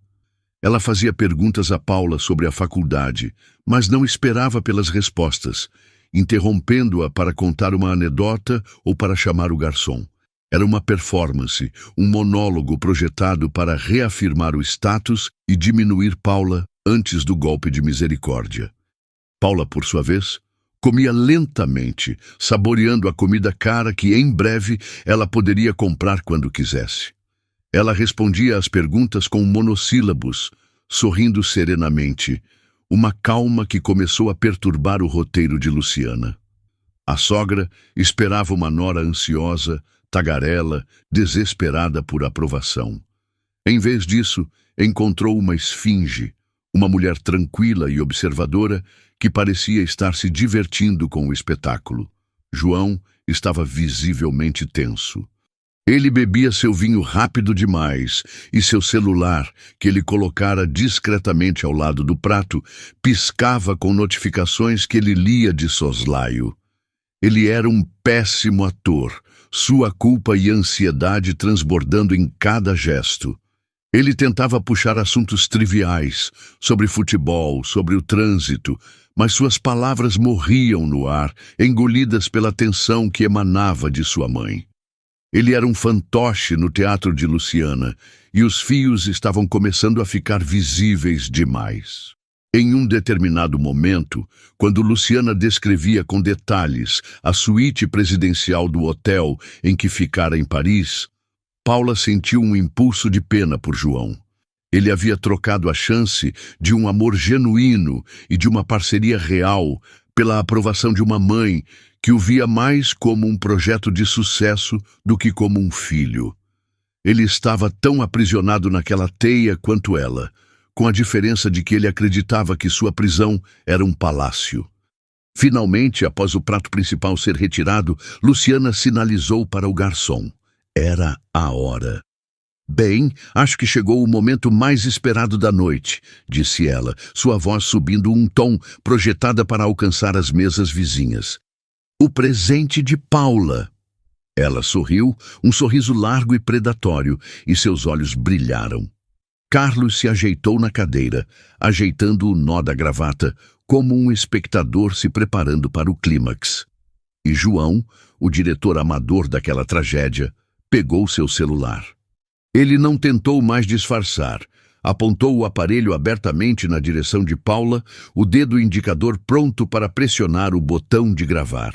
Ela fazia perguntas a Paula sobre a faculdade, mas não esperava pelas respostas, interrompendo-a para contar uma anedota ou para chamar o garçom. Era uma performance, um monólogo projetado para reafirmar o status e diminuir Paula antes do golpe de misericórdia. Paula, por sua vez, comia lentamente, saboreando a comida cara que, em breve, ela poderia comprar quando quisesse. Ela respondia às perguntas com monossílabos, sorrindo serenamente, uma calma que começou a perturbar o roteiro de Luciana. A sogra esperava uma nora ansiosa, tagarela, desesperada por aprovação. Em vez disso, encontrou uma esfinge, uma mulher tranquila e observadora que parecia estar se divertindo com o espetáculo. João estava visivelmente tenso. Ele bebia seu vinho rápido demais e seu celular, que ele colocara discretamente ao lado do prato, piscava com notificações que ele lia de soslaio. Ele era um péssimo ator, sua culpa e ansiedade transbordando em cada gesto. Ele tentava puxar assuntos triviais, sobre futebol, sobre o trânsito, mas suas palavras morriam no ar, engolidas pela tensão que emanava de sua mãe. Ele era um fantoche no teatro de Luciana, e os fios estavam começando a ficar visíveis demais. Em um determinado momento, quando Luciana descrevia com detalhes a suíte presidencial do hotel em que ficara em Paris, Paula sentiu um impulso de pena por João. Ele havia trocado a chance de um amor genuíno e de uma parceria real pela aprovação de uma mãe que o via mais como um projeto de sucesso do que como um filho. Ele estava tão aprisionado naquela teia quanto ela, com a diferença de que ele acreditava que sua prisão era um palácio. Finalmente, após o prato principal ser retirado, Luciana sinalizou para o garçom. Era a hora. "Bem, acho que chegou o momento mais esperado da noite", disse ela, sua voz subindo um tom, projetada para alcançar as mesas vizinhas. "O presente de Paula." Ela sorriu, um sorriso largo e predatório, e seus olhos brilharam. Carlos se ajeitou na cadeira, ajeitando o nó da gravata, como um espectador se preparando para o clímax. E João, o diretor amador daquela tragédia, pegou seu celular. Ele não tentou mais disfarçar. Apontou o aparelho abertamente na direção de Paula, o dedo indicador pronto para pressionar o botão de gravar.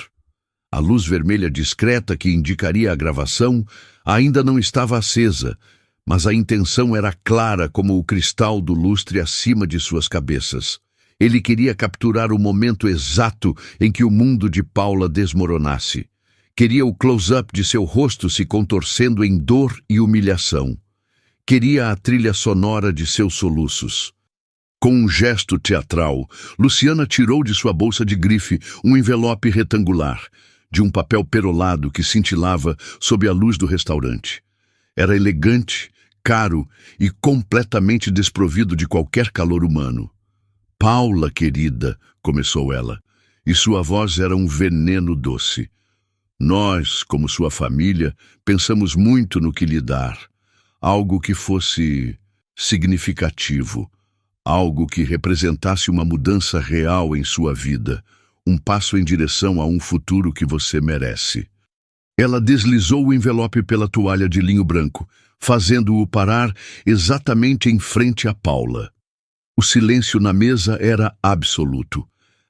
A luz vermelha discreta que indicaria a gravação ainda não estava acesa, mas a intenção era clara como o cristal do lustre acima de suas cabeças. Ele queria capturar o momento exato em que o mundo de Paula desmoronasse. Queria o close-up de seu rosto se contorcendo em dor e humilhação. Queria a trilha sonora de seus soluços. Com um gesto teatral, Luciana tirou de sua bolsa de grife um envelope retangular, de um papel perolado que cintilava sob a luz do restaurante. Era elegante, caro e completamente desprovido de qualquer calor humano. "Paula, querida", começou ela, e sua voz era um veneno doce. "Nós, como sua família, pensamos muito no que lhe dar. Algo que fosse significativo, algo que representasse uma mudança real em sua vida, um passo em direção a um futuro que você merece." Ela deslizou o envelope pela toalha de linho branco, fazendo-o parar exatamente em frente a Paula. O silêncio na mesa era absoluto.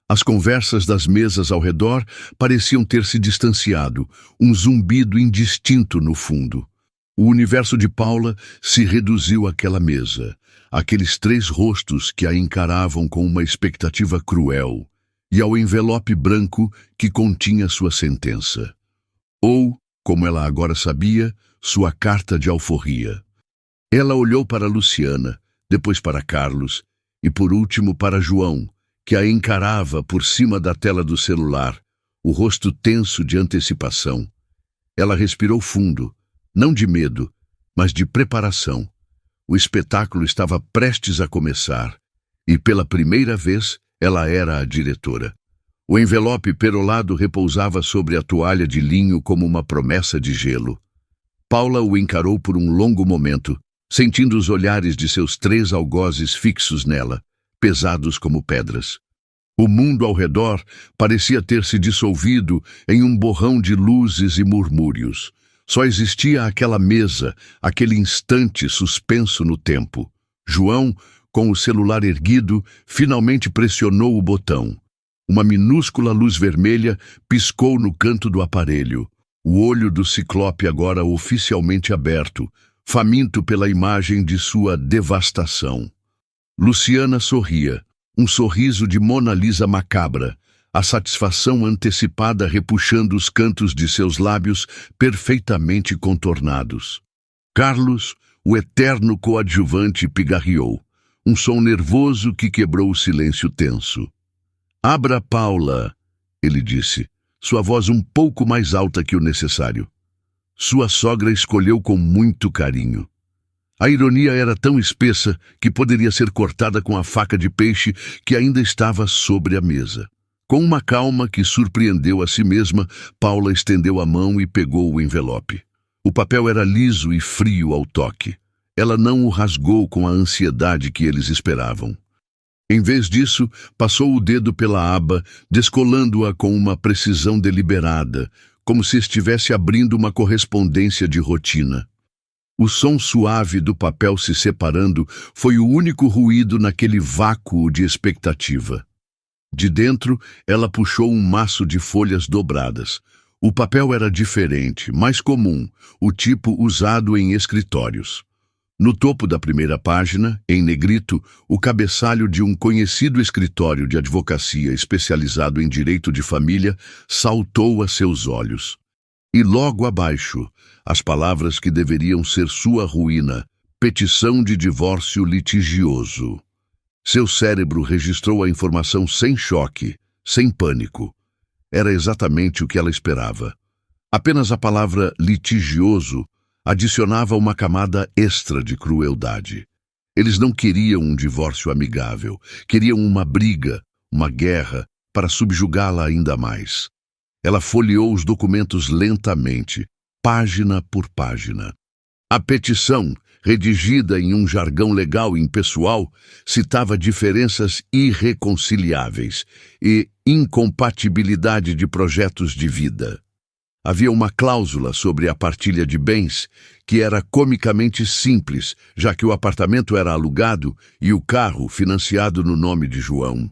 As conversas das mesas ao redor pareciam ter se distanciado, um zumbido indistinto no fundo. O universo de Paula se reduziu àquela mesa, àqueles 3 rostos que a encaravam com uma expectativa cruel, e ao envelope branco que continha sua sentença. Ou, como ela agora sabia, sua carta de alforria. Ela olhou para Luciana, depois para Carlos, e por último para João, que a encarava por cima da tela do celular, o rosto tenso de antecipação. Ela respirou fundo, não de medo, mas de preparação. O espetáculo estava prestes a começar, e pela primeira vez ela era a diretora. O envelope perolado repousava sobre a toalha de linho como uma promessa de gelo. Paula o encarou por um longo momento, sentindo os olhares de seus 3 algozes fixos nela, pesados como pedras. O mundo ao redor parecia ter se dissolvido em um borrão de luzes e murmúrios. Só existia aquela mesa, aquele instante suspenso no tempo. João, com o celular erguido, finalmente pressionou o botão. Uma minúscula luz vermelha piscou no canto do aparelho. O olho do ciclope agora oficialmente aberto, faminto pela imagem de sua devastação. Luciana sorria, um sorriso de Mona Lisa macabra, a satisfação antecipada repuxando os cantos de seus lábios perfeitamente contornados. Carlos, o eterno coadjuvante, pigarreou, um som nervoso que quebrou o silêncio tenso. "Abra, Paula", ele disse, sua voz um pouco mais alta que o necessário. Sua sogra escolheu com muito carinho. A ironia era tão espessa que poderia ser cortada com a faca de peixe que ainda estava sobre a mesa. Com uma calma que surpreendeu a si mesma, Paula estendeu a mão e pegou o envelope. O papel era liso e frio ao toque. Ela não o rasgou com a ansiedade que eles esperavam. Em vez disso, passou o dedo pela aba, descolando-a com uma precisão deliberada, como se estivesse abrindo uma correspondência de rotina. O som suave do papel se separando foi o único ruído naquele vácuo de expectativa. De dentro, ela puxou um maço de folhas dobradas. O papel era diferente, mais comum, o tipo usado em escritórios. No topo da primeira página, em negrito, o cabeçalho de um conhecido escritório de advocacia especializado em direito de família saltou a seus olhos. E logo abaixo, as palavras que deveriam ser sua ruína: petição de divórcio litigioso. Seu cérebro registrou a informação sem choque, sem pânico. Era exatamente o que ela esperava. Apenas a palavra litigioso adicionava uma camada extra de crueldade. Eles não queriam um divórcio amigável, queriam uma briga, uma guerra, para subjugá-la ainda mais. Ela folheou os documentos lentamente, página por página. A petição, redigida em um jargão legal e impessoal, citava diferenças irreconciliáveis e incompatibilidade de projetos de vida. Havia uma cláusula sobre a partilha de bens que era comicamente simples, já que o apartamento era alugado e o carro financiado no nome de João.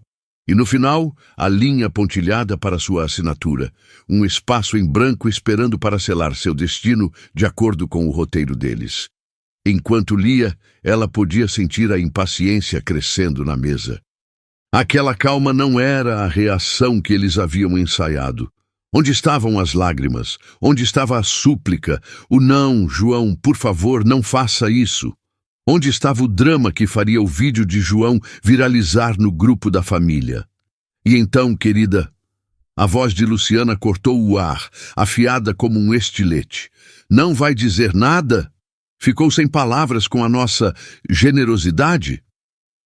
E no final, a linha pontilhada para sua assinatura, um espaço em branco esperando para selar seu destino de acordo com o roteiro deles. Enquanto lia, ela podia sentir a impaciência crescendo na mesa. Aquela calma não era a reação que eles haviam ensaiado. Onde estavam as lágrimas? Onde estava a súplica? O não, João, por favor, não faça isso. Onde estava o drama que faria o vídeo de João viralizar no grupo da família? E então, querida, a voz de Luciana cortou o ar, afiada como um estilete. Não vai dizer nada? Ficou sem palavras com a nossa generosidade?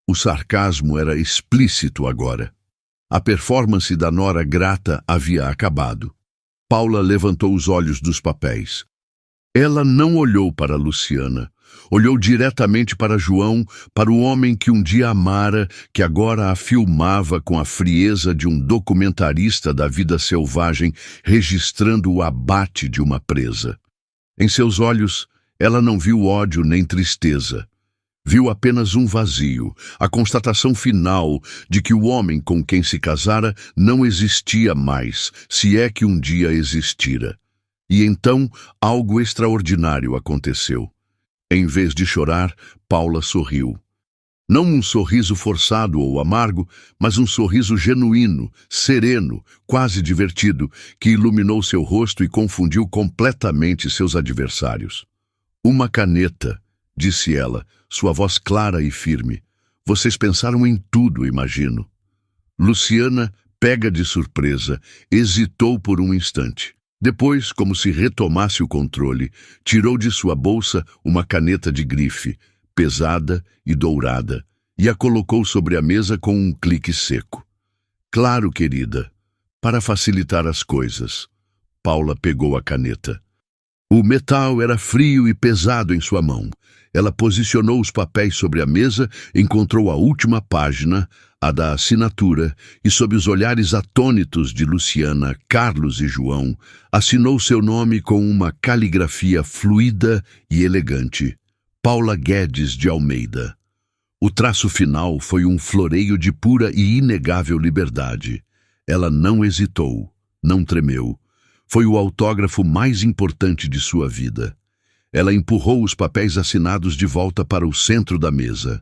O sarcasmo era explícito agora. A performance da nora grata havia acabado. Paula levantou os olhos dos papéis. Ela não olhou para Luciana. Olhou diretamente para João, para o homem que um dia amara, que agora a filmava com a frieza de um documentarista da vida selvagem, registrando o abate de uma presa. Em seus olhos, ela não viu ódio nem tristeza. Viu apenas um vazio, a constatação final de que o homem com quem se casara não existia mais, se é que um dia existira. E então algo extraordinário aconteceu. Em vez de chorar, Paula sorriu. Não um sorriso forçado ou amargo, mas um sorriso genuíno, sereno, quase divertido, que iluminou seu rosto e confundiu completamente seus adversários. Uma caneta, disse ela, sua voz clara e firme. Vocês pensaram em tudo, imagino. Luciana, pega de surpresa, hesitou por um instante. Depois, como se retomasse o controle, tirou de sua bolsa uma caneta de grife, pesada e dourada, e a colocou sobre a mesa com um clique seco. Claro, querida, para facilitar as coisas. Paula pegou a caneta. O metal era frio e pesado em sua mão. Ela posicionou os papéis sobre a mesa, encontrou a última página, a da assinatura, e sob os olhares atônitos de Luciana, Carlos e João, assinou seu nome com uma caligrafia fluida e elegante. Paula Guedes de Almeida. O traço final foi um floreio de pura e inegável liberdade. Ela não hesitou, não tremeu. Foi o autógrafo mais importante de sua vida. Ela empurrou os papéis assinados de volta para o centro da mesa.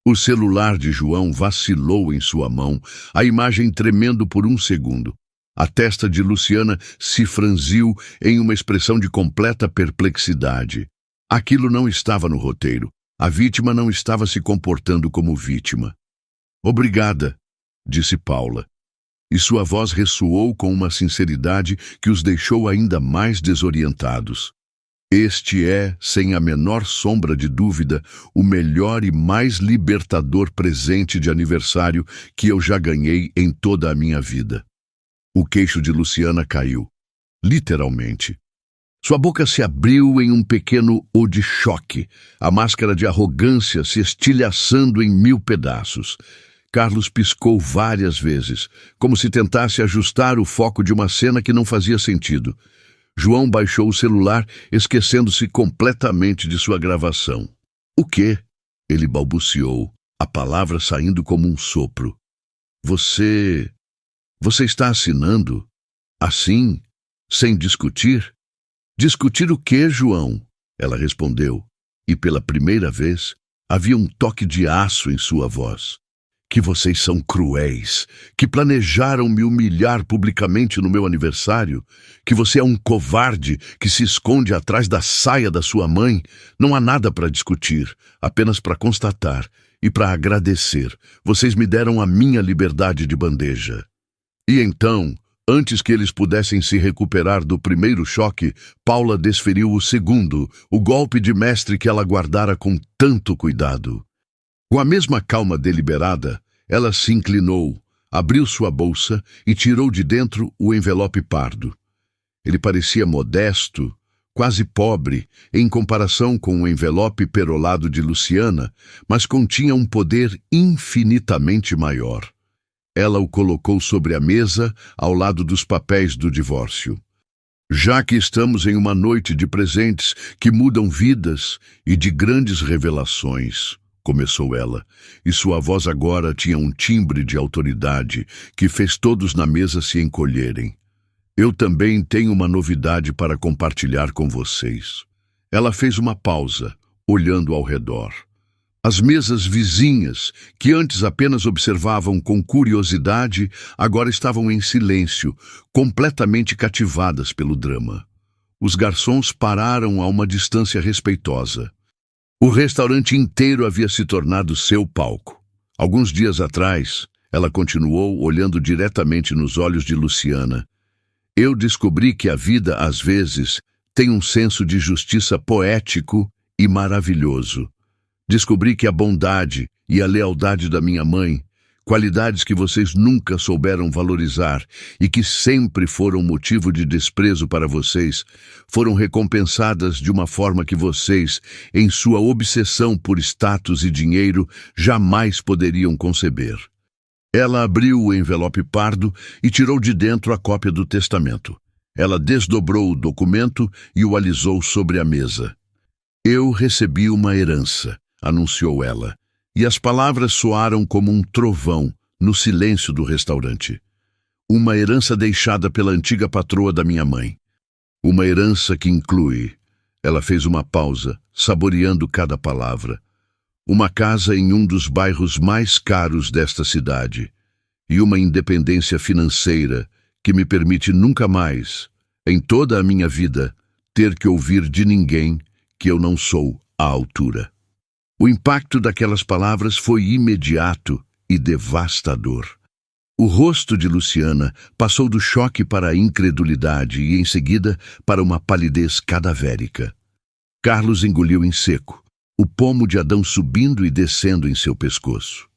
O celular de João vacilou em sua mão, a imagem tremendo por um segundo. A testa de Luciana se franziu em uma expressão de completa perplexidade. Aquilo não estava no roteiro. A vítima não estava se comportando como vítima. Obrigada, disse Paula. E sua voz ressoou com uma sinceridade que os deixou ainda mais desorientados. Este é, sem a menor sombra de dúvida, o melhor e mais libertador presente de aniversário que eu já ganhei em toda a minha vida. O queixo de Luciana caiu, literalmente. Sua boca se abriu em um pequeno O de choque, a máscara de arrogância se estilhaçando em 1000 pedaços. Carlos piscou várias vezes, como se tentasse ajustar o foco de uma cena que não fazia sentido. João baixou o celular, esquecendo-se completamente de sua gravação. O quê? Ele balbuciou, a palavra saindo como um sopro. Você está assinando? Assim? Sem discutir? Discutir o quê, João? Ela respondeu, e pela primeira vez havia um toque de aço em sua voz. Que vocês são cruéis, que planejaram me humilhar publicamente no meu aniversário, que você é um covarde que se esconde atrás da saia da sua mãe. Não há nada para discutir, apenas para constatar e para agradecer. Vocês me deram a minha liberdade de bandeja. E então, antes que eles pudessem se recuperar do primeiro choque, Paula desferiu o segundo, o golpe de mestre que ela guardara com tanto cuidado. Com a mesma calma deliberada, ela se inclinou, abriu sua bolsa e tirou de dentro o envelope pardo. Ele parecia modesto, quase pobre, em comparação com o envelope perolado de Luciana, mas continha um poder infinitamente maior. Ela o colocou sobre a mesa, ao lado dos papéis do divórcio. Já que estamos em uma noite de presentes que mudam vidas e de grandes revelações, começou ela, e sua voz agora tinha um timbre de autoridade que fez todos na mesa se encolherem. Eu também tenho uma novidade para compartilhar com vocês. Ela fez uma pausa, olhando ao redor. As mesas vizinhas, que antes apenas observavam com curiosidade, agora estavam em silêncio, completamente cativadas pelo drama. Os garçons pararam a uma distância respeitosa. O restaurante inteiro havia se tornado seu palco. Alguns dias atrás, ela continuou olhando diretamente nos olhos de Luciana. Eu descobri que a vida, às vezes, tem um senso de justiça poético e maravilhoso. Descobri que a bondade e a lealdade da minha mãe, qualidades que vocês nunca souberam valorizar e que sempre foram motivo de desprezo para vocês, foram recompensadas de uma forma que vocês, em sua obsessão por status e dinheiro, jamais poderiam conceber. Ela abriu o envelope pardo e tirou de dentro a cópia do testamento. Ela desdobrou o documento e o alisou sobre a mesa. Eu recebi uma herança, anunciou ela, e as palavras soaram como um trovão no silêncio do restaurante. Uma herança deixada pela antiga patroa da minha mãe. Uma herança que inclui... Ela fez uma pausa, saboreando cada palavra. Uma casa em um dos bairros mais caros desta cidade. E uma independência financeira que me permite nunca mais, em toda a minha vida, ter que ouvir de ninguém que eu não sou à altura. O impacto daquelas palavras foi imediato e devastador. O rosto de Luciana passou do choque para a incredulidade e, em seguida, para uma palidez cadavérica. Carlos engoliu em seco, o pomo de Adão subindo e descendo em seu pescoço.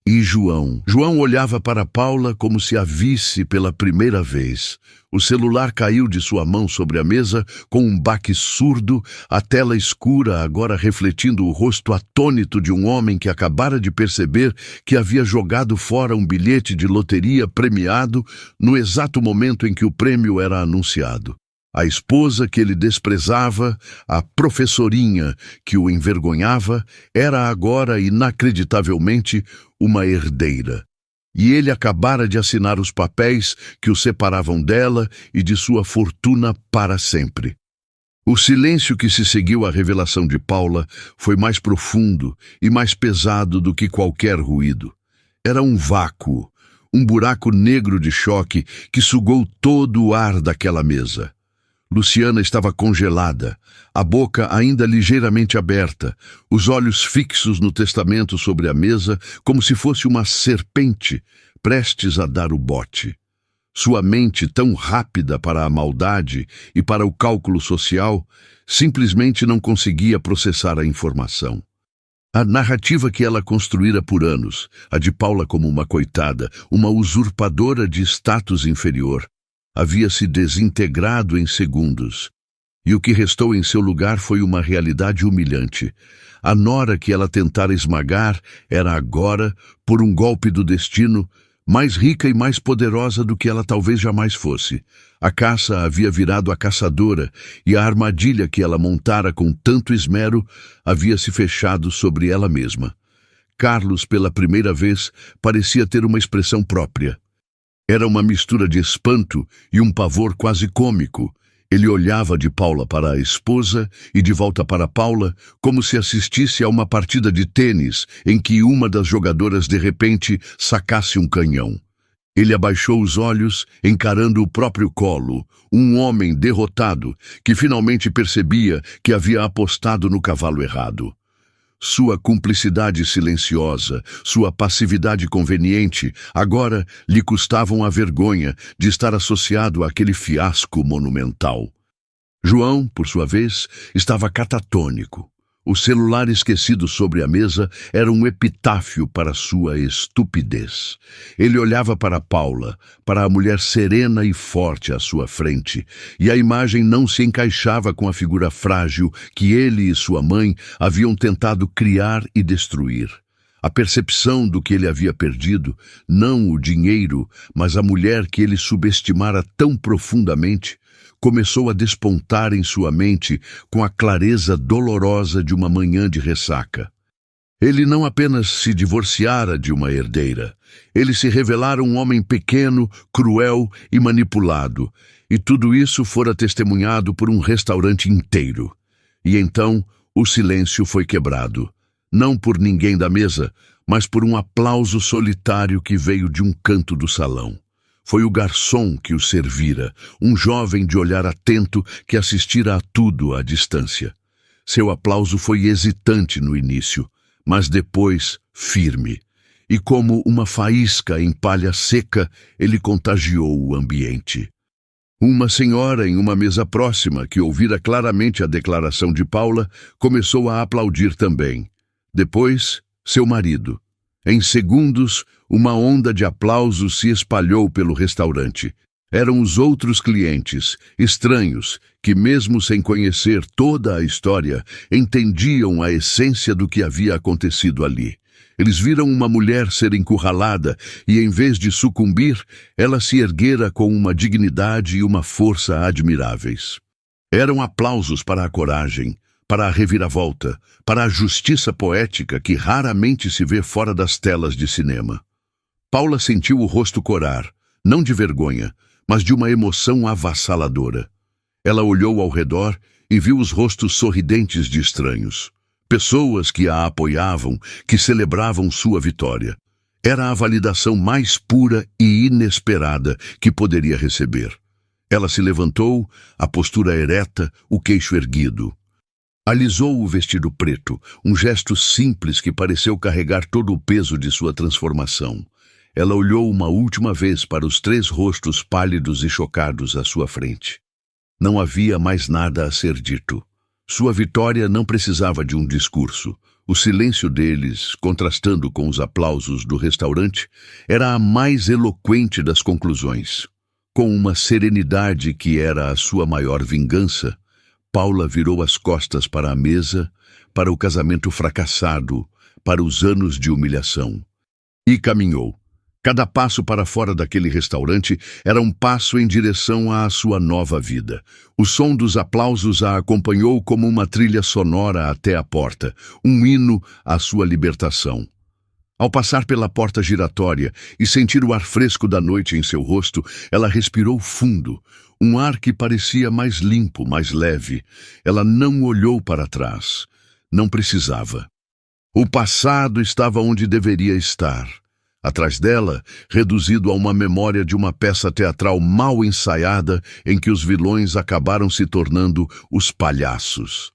E João olhava para Paula como se a visse pela primeira vez. O celular caiu de sua mão sobre a mesa com um baque surdo, a tela escura agora refletindo o rosto atônito de um homem que acabara de perceber que havia jogado fora um bilhete de loteria premiado no exato momento em que o prêmio era anunciado. A esposa que ele desprezava, a professorinha que o envergonhava, era agora, inacreditavelmente, uma herdeira. E ele acabara de assinar os papéis que o separavam dela e de sua fortuna para sempre. O silêncio que se seguiu à revelação de Paula foi mais profundo e mais pesado do que qualquer ruído. Era um vácuo, um buraco negro de choque que sugou todo o ar daquela mesa. Luciana estava congelada, a boca ainda ligeiramente aberta, os olhos fixos no testamento sobre a mesa, como se fosse uma serpente prestes a dar o bote. Sua mente, tão rápida para a maldade e para o cálculo social, simplesmente não conseguia processar a informação. A narrativa que ela construíra por anos, a de Paula como uma coitada, uma usurpadora de status inferior, havia se desintegrado em segundos, e o que restou em seu lugar foi uma realidade humilhante. A nora que ela tentara esmagar era agora, por um golpe do destino, mais rica e mais poderosa do que ela talvez jamais fosse. A caça havia virado a caçadora, e a armadilha que ela montara com tanto esmero havia se fechado sobre ela mesma. Carlos, pela primeira vez, parecia ter uma expressão própria. Era uma mistura de espanto e um pavor quase cômico. Ele olhava de Paula para a esposa e de volta para Paula, como se assistisse a uma partida de tênis em que uma das jogadoras de repente sacasse um canhão. Ele abaixou os olhos, encarando o próprio colo, um homem derrotado que finalmente percebia que havia apostado no cavalo errado. Sua cumplicidade silenciosa, sua passividade conveniente, agora lhe custavam a vergonha de estar associado àquele fiasco monumental. João, por sua vez, estava catatônico. O celular esquecido sobre a mesa era um epitáfio para sua estupidez. Ele olhava para Paula, para a mulher serena e forte à sua frente, e a imagem não se encaixava com a figura frágil que ele e sua mãe haviam tentado criar e destruir. A percepção do que ele havia perdido, não o dinheiro, mas a mulher que ele subestimara tão profundamente, começou a despontar em sua mente com a clareza dolorosa de uma manhã de ressaca. Ele não apenas se divorciara de uma herdeira, ele se revelara um homem pequeno, cruel e manipulado, e tudo isso fora testemunhado por um restaurante inteiro. E então o silêncio foi quebrado, não por ninguém da mesa, mas por um aplauso solitário que veio de um canto do salão. Foi o garçom que o servira, um jovem de olhar atento que assistira a tudo à distância. Seu aplauso foi hesitante no início, mas depois firme. E como uma faísca em palha seca, ele contagiou o ambiente. Uma senhora em uma mesa próxima, que ouvira claramente a declaração de Paula, começou a aplaudir também. Depois, seu marido. Em segundos, uma onda de aplausos se espalhou pelo restaurante. Eram os outros clientes, estranhos, que mesmo sem conhecer toda a história, entendiam a essência do que havia acontecido ali. Eles viram uma mulher ser encurralada e, em vez de sucumbir, ela se erguera com uma dignidade e uma força admiráveis. Eram aplausos para a coragem, para a reviravolta, para a justiça poética que raramente se vê fora das telas de cinema. Paula sentiu o rosto corar, não de vergonha, mas de uma emoção avassaladora. Ela olhou ao redor e viu os rostos sorridentes de estranhos. Pessoas que a apoiavam, que celebravam sua vitória. Era a validação mais pura e inesperada que poderia receber. Ela se levantou, a postura ereta, o queixo erguido. Alisou o vestido preto, um gesto simples que pareceu carregar todo o peso de sua transformação. Ela olhou uma última vez para os 3 rostos pálidos e chocados à sua frente. Não havia mais nada a ser dito. Sua vitória não precisava de um discurso. O silêncio deles, contrastando com os aplausos do restaurante, era a mais eloquente das conclusões. Com uma serenidade que era a sua maior vingança, Paula virou as costas para a mesa, para o casamento fracassado, para os anos de humilhação. E caminhou. Cada passo para fora daquele restaurante era um passo em direção à sua nova vida. O som dos aplausos a acompanhou como uma trilha sonora até a porta, um hino à sua libertação. Ao passar pela porta giratória e sentir o ar fresco da noite em seu rosto, ela respirou fundo, um ar que parecia mais limpo, mais leve. Ela não olhou para trás. Não precisava. O passado estava onde deveria estar. Atrás dela, reduzido a uma memória de uma peça teatral mal ensaiada em que os vilões acabaram se tornando os palhaços.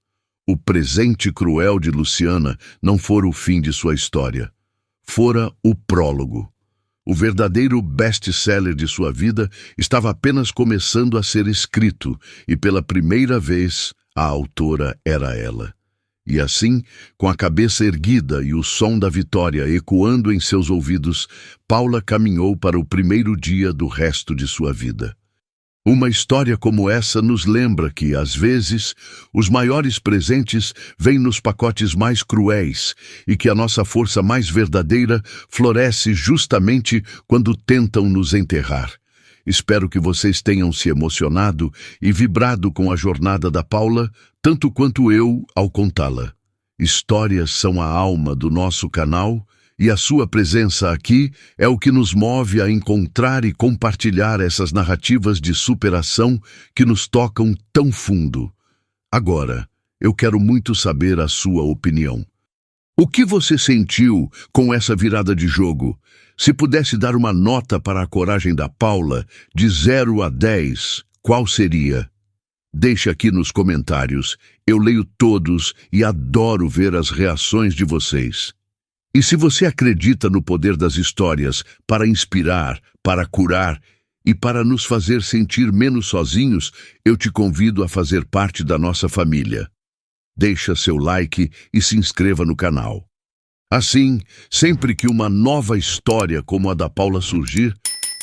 O presente cruel de Luciana não fora o fim de sua história. Fora o prólogo. O verdadeiro best-seller de sua vida estava apenas começando a ser escrito, e pela primeira vez a autora era ela. E assim, com a cabeça erguida e o som da vitória ecoando em seus ouvidos, Paula caminhou para o primeiro dia do resto de sua vida. Uma história como essa nos lembra que, às vezes, os maiores presentes vêm nos pacotes mais cruéis e que a nossa força mais verdadeira floresce justamente quando tentam nos enterrar. Espero que vocês tenham se emocionado e vibrado com a jornada da Paula, tanto quanto eu ao contá-la. Histórias são a alma do nosso canal e a sua presença aqui é o que nos move a encontrar e compartilhar essas narrativas de superação que nos tocam tão fundo. Agora, eu quero muito saber a sua opinião. O que você sentiu com essa virada de jogo? Se pudesse dar uma nota para a coragem da Paula, de 0 a 10, qual seria? Deixe aqui nos comentários. Eu leio todos e adoro ver as reações de vocês. E se você acredita no poder das histórias para inspirar, para curar e para nos fazer sentir menos sozinhos, eu te convido a fazer parte da nossa família. Deixa seu like e se inscreva no canal. Assim, sempre que uma nova história como a da Paula surgir,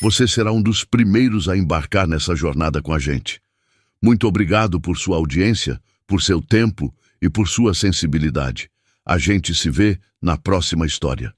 você será um dos primeiros a embarcar nessa jornada com a gente. Muito obrigado por sua audiência, por seu tempo e por sua sensibilidade. A gente se vê na próxima história.